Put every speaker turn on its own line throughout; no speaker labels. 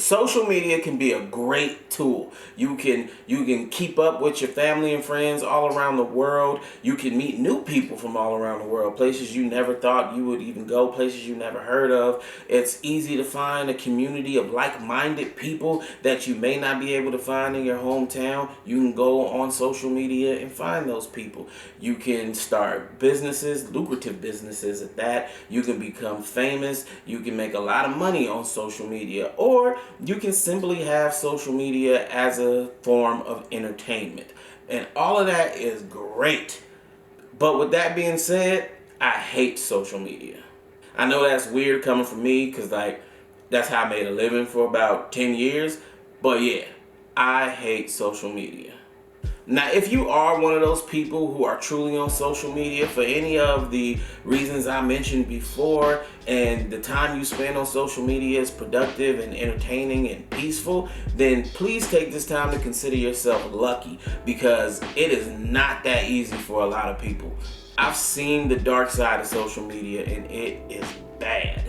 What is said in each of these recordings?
social media can be a great tool. You can keep up with your family and friends all around the world. You can meet new people from all around the world, places you never thought you would even go, places you never heard of. It's easy to find a community of like-minded people that you may not be able to find in your hometown. You can go on social media and find those people. You can start businesses, lucrative businesses at that. You can become famous. You can make a lot of money on social media, or you can simply have social media as a form of entertainment. And all of that is great. But with that being said, I hate social media. I know that's weird coming from me because that's how I made a living for about 10 years. But yeah, I hate social media. Now, if you are one of those people who are truly on social media for any of the reasons I mentioned before, and the time you spend on social media is productive and entertaining and peaceful, then please take this time to consider yourself lucky, because it is not that easy for a lot of people. I've seen the dark side of social media, and it is bad.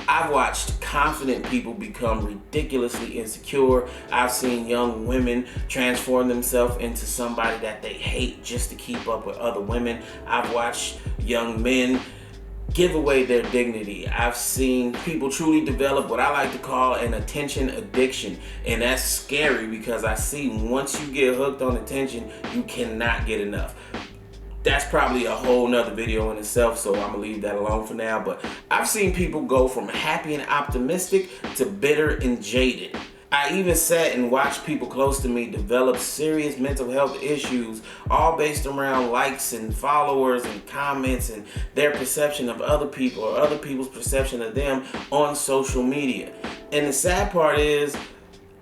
I've watched confident people become ridiculously insecure. I've seen young women transform themselves into somebody that they hate just to keep up with other women. I've watched young men give away their dignity. I've seen people truly develop what I like to call an attention addiction. And that's scary, because I see once you get hooked on attention, you cannot get enough. That's probably a whole nother video in itself, so I'm gonna leave that alone for now. But I've seen people go from happy and optimistic to bitter and jaded. I even sat and watched people close to me develop serious mental health issues, all based around likes and followers and comments and their perception of other people or other people's perception of them on social media. And the sad part is,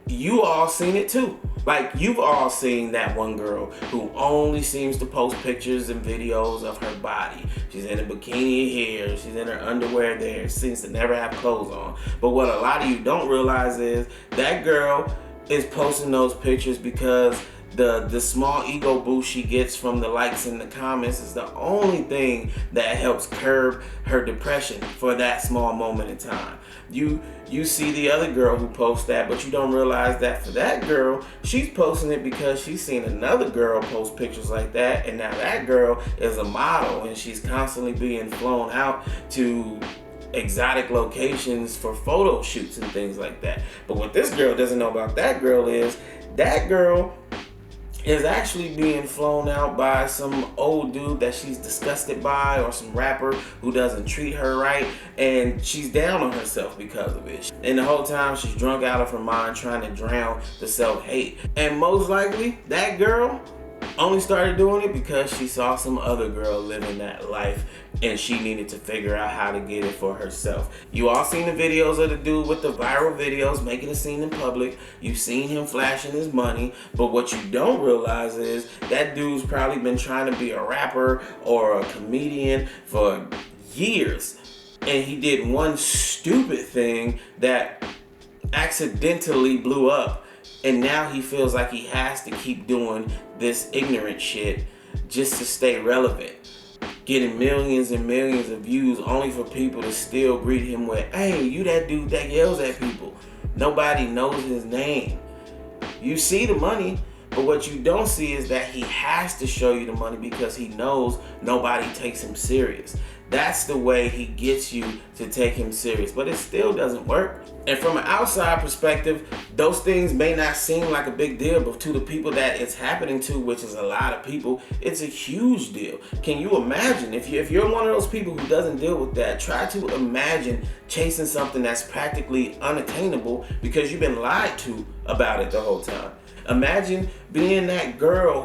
you all seen it too. Like, you've all seen that one girl who only seems to post pictures and videos of her body. She's in a bikini here, she's in her underwear there, seems to never have clothes on. But what a lot of you don't realize is that girl is posting those pictures because the small ego boost she gets from the likes and the comments is the only thing that helps curb her depression for that small moment in time. You see the other girl who posts that, but you don't realize that for that girl, she's posting it because she's seen another girl post pictures like that, and now that girl is a model and she's constantly being flown out to exotic locations for photo shoots and things like that. But what this girl doesn't know about that girl is that girl is actually being flown out by some old dude that she's disgusted by, or some rapper who doesn't treat her right, and she's down on herself because of it. And the whole time she's drunk out of her mind trying to drown the self-hate. And most likely that girl only started doing it because she saw some other girl living that life and she needed to figure out how to get it for herself. You all seen the videos of the dude with the viral videos making a scene in public. You've seen him flashing his money, but what you don't realize is that dude's probably been trying to be a rapper or a comedian for years, and he did one stupid thing that accidentally blew up. And now he feels like he has to keep doing this ignorant shit just to stay relevant. Getting millions and millions of views only for people to still greet him with, "Hey, you that dude that yells at people." Nobody knows his name. You see the money, but what you don't see is that he has to show you the money because he knows nobody takes him serious. That's the way he gets you to take him serious, but it still doesn't work. And from an outside perspective, those things may not seem like a big deal, but to the people that it's happening to, which is a lot of people, it's a huge deal. Can you imagine, if you're one of those people who doesn't deal with that, try to imagine chasing something that's practically unattainable because you've been lied to about it the whole time. Imagine being that girl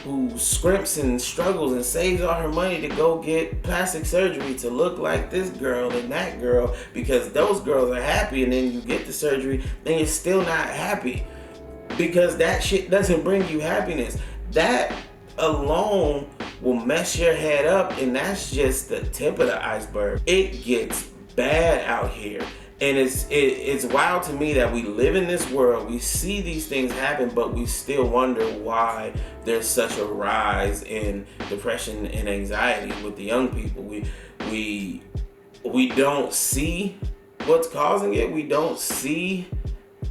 who scrimps and struggles and saves all her money to go get plastic surgery to look like this girl and that girl because those girls are happy, and then you get the surgery and you're still not happy because that shit doesn't bring you happiness. That alone will mess your head up, and that's just the tip of the iceberg. It gets bad out here. And it's wild to me that we live in this world, we see these things happen, but we still wonder why there's such a rise in depression and anxiety with the young people. We don't see what's causing it. We don't see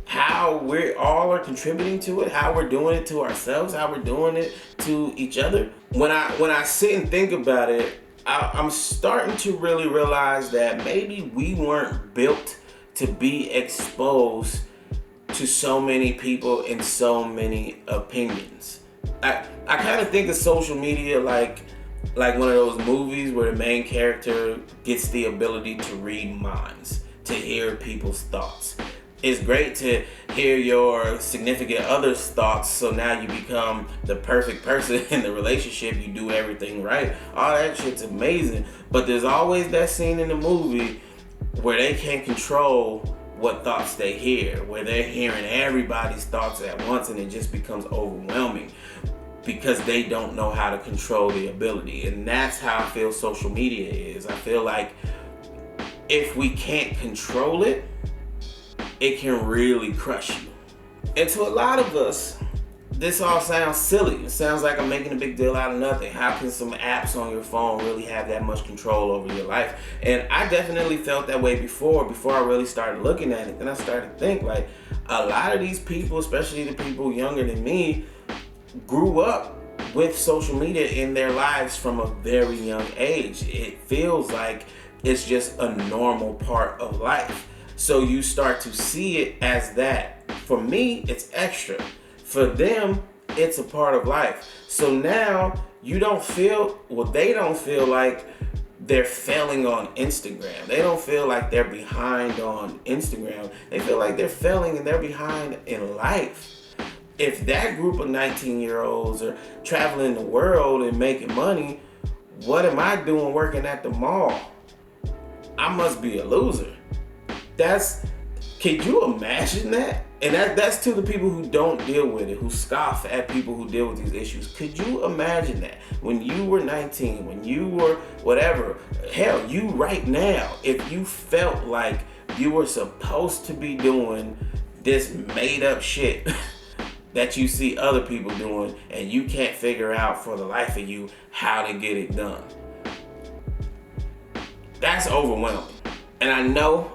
how we all are contributing to it, how we're doing it to ourselves, how we're doing it to each other. When I sit and think about it, I'm starting to really realize that maybe we weren't built to be exposed to so many people and so many opinions. I kind of think of social media like one of those movies where the main character gets the ability to read minds, to hear people's thoughts. It's great to hear your significant other's thoughts, so now you become the perfect person in the relationship. You do everything right. All that shit's amazing. But there's always that scene in the movie where they can't control what thoughts they hear, where they're hearing everybody's thoughts at once, and it just becomes overwhelming because they don't know how to control the ability. And that's how I feel social media is. I feel like if we can't control it, it can really crush you. And to a lot of us, this all sounds silly. It sounds like I'm making a big deal out of nothing. How can some apps on your phone really have that much control over your life? And I definitely felt that way before I really started looking at it. Then I started to think, like, a lot of these people, especially the people younger than me, grew up with social media in their lives from a very young age. It feels like it's just a normal part of life. So you start to see it as that. For me, it's extra. For them, it's a part of life. So now they don't feel like they're failing on Instagram. They don't feel like they're behind on Instagram. They feel like they're failing and they're behind in life. If that group of 19-year-olds are traveling the world and making money, what am I doing working at the mall? I must be a loser. Can you imagine that? And that's to the people who don't deal with it, who scoff at people who deal with these issues. Could you imagine that? When you were 19, when you were whatever, hell, you right now, if you felt like you were supposed to be doing this made up shit that you see other people doing and you can't figure out for the life of you how to get it done. That's overwhelming. And I know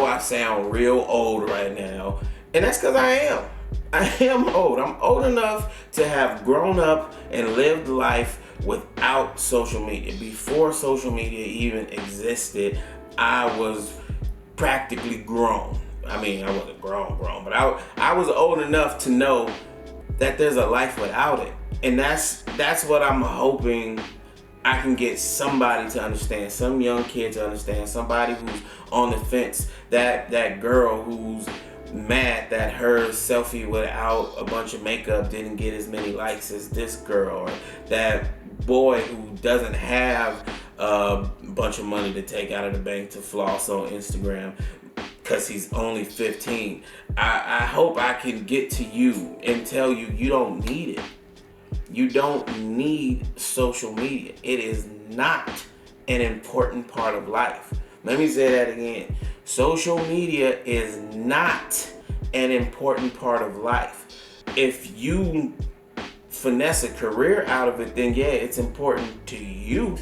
I sound real old right now, and that's because I am. I am old. I'm old enough to have grown up and lived life without social media. Before social media even existed, I was practically grown. I mean, I wasn't grown, but I was old enough to know that there's a life without it. And that's what I'm hoping I can get somebody to understand, some young kid to understand, somebody who's on the fence, that girl who's mad that her selfie without a bunch of makeup didn't get as many likes as this girl, or that boy who doesn't have a bunch of money to take out of the bank to floss on Instagram because he's only 15. I hope I can get to you and tell you you don't need it. You don't need social media. It is not an important part of life. Let me say that again. Social media is not an important part of life. If you finesse a career out of it, then yeah, it's important to you.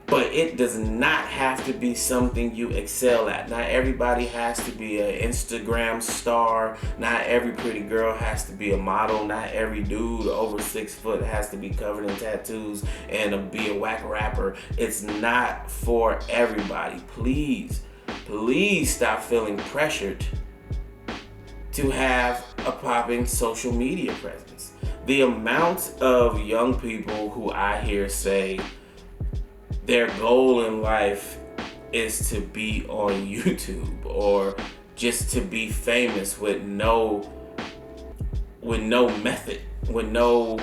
But it does not have to be something you excel at. Not everybody has to be an Instagram star. Not every pretty girl has to be a model. Not every dude over 6 foot has to be covered in tattoos and be a whack rapper. It's not for everybody. Please stop feeling pressured to have a popping social media presence. The amount of young people who I hear say their goal in life is to be on YouTube or just to be famous with no method, with no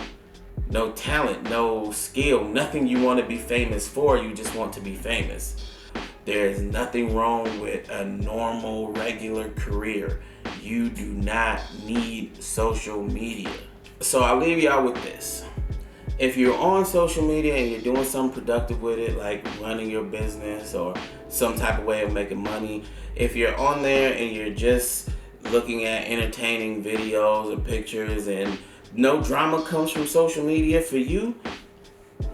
talent, no skill, nothing you want to be famous for, you just want to be famous. There's nothing wrong with a normal, regular career. You do not need social media. So I'll leave y'all with this. If you're on social media and you're doing something productive with it, like running your business or some type of way of making money, if you're on there and you're just looking at entertaining videos or pictures and no drama comes from social media for you,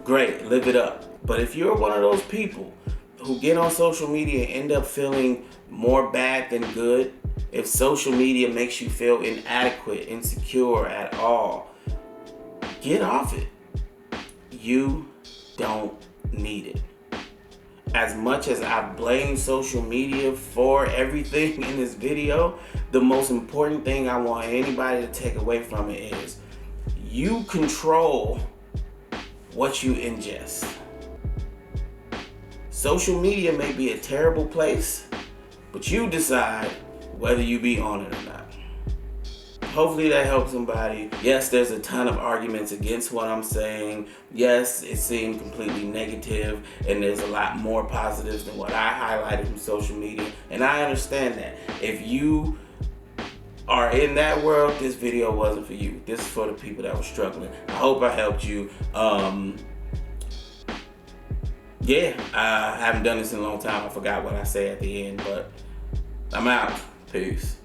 great, live it up. But if you're one of those people who get on social media and end up feeling more bad than good, If social media makes you feel inadequate, insecure at all, get off it. You don't need it. As much as I blame social media for everything in this video, the most important thing I want anybody to take away from it is you control what you ingest. Social media may be a terrible place, but you decide whether you be on it or not. Hopefully that helps somebody. Yes, there's a ton of arguments against what I'm saying. Yes, it seemed completely negative, and there's a lot more positives than what I highlighted from social media. And I understand that. If you are in that world, this video wasn't for you. This is for the people that were struggling. I hope I helped you. Yeah, I haven't done this in a long time. I forgot what I say at the end, but I'm out. Peace.